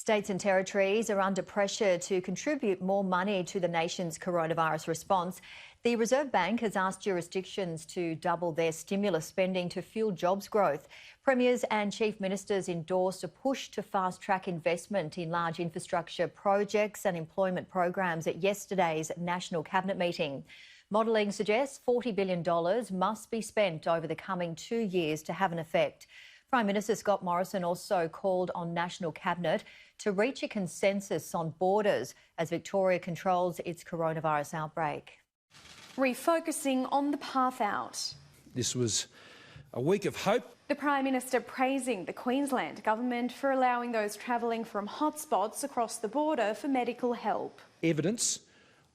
States and territories are under pressure to contribute more money to the nation's coronavirus response. The Reserve Bank has asked jurisdictions to double their stimulus spending to fuel jobs growth. Premiers and chief ministers endorsed a push to fast-track investment in large infrastructure projects and employment programs at yesterday's National Cabinet meeting. Modelling suggests $40 billion must be spent over the coming 2 years to have an effect. Prime Minister Scott Morrison also called on National Cabinet to reach a consensus on borders as Victoria controls its coronavirus outbreak. Refocusing on the path out. This was a week of hope. The Prime Minister praising the Queensland Government for allowing those travelling from hotspots across the border for medical help. Evidence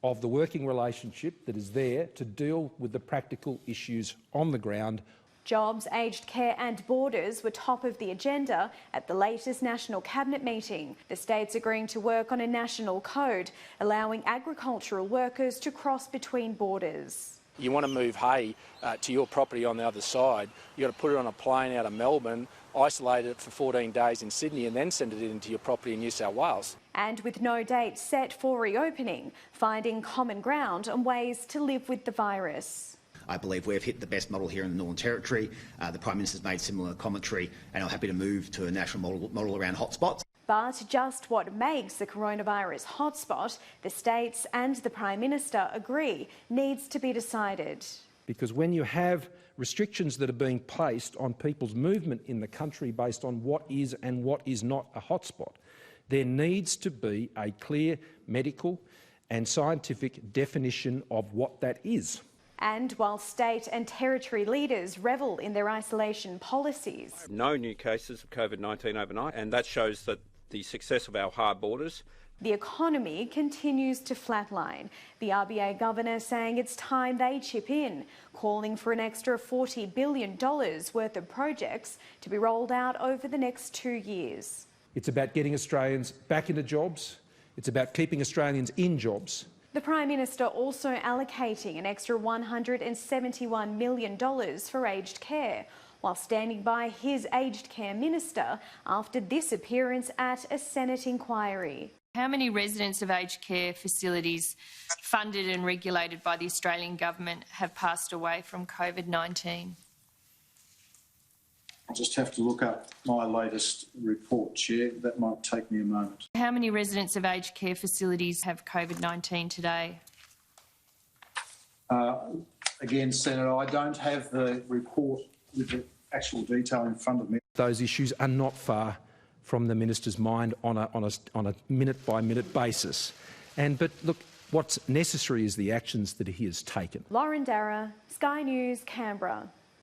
of the working relationship that is there to deal with the practical issues on the ground. Jobs, aged care and borders were top of the agenda at the latest National Cabinet meeting. The states agreeing to work on a national code, allowing agricultural workers to cross between borders. You want to move hay to your property on the other side, you've got to put it on a plane out of Melbourne, isolate it for 14 days in Sydney and then send it into your property in New South Wales. And with no date set for reopening, finding common ground on ways to live with the virus. I believe we've hit the best model here in the Northern Territory. The Prime Minister's made similar commentary and I'm happy to move to a national model around hotspots. But just what makes the coronavirus hotspot, the states and the Prime Minister agree needs to be decided. Because when you have restrictions that are being placed on people's movement in the country based on what is and what is not a hotspot, there needs to be a clear medical and scientific definition of what that is. And while state and territory leaders revel in their isolation policies. No new cases of COVID-19 overnight, and that shows that the success of our hard borders. The economy continues to flatline. The RBA governor saying it's time they chip in, calling for an extra $40 billion worth of projects to be rolled out over the next 2 years. It's about getting Australians back into jobs. It's about keeping Australians in jobs. The Prime Minister also allocating an extra $171 million for aged care, while standing by his aged care minister after this appearance at a Senate inquiry. How many residents of aged care facilities funded and regulated by the Australian Government have passed away from COVID-19? I'll just have to look up my latest report, Chair. That might take me a moment. How many residents of aged care facilities have COVID-19 today? Again, Senator, I don't have the report with the actual detail in front of me. Those issues are not far from the Minister's mind on a minute-by-minute basis. But look, what's necessary is the actions that he has taken. Lauren Darragh, Sky News, Canberra.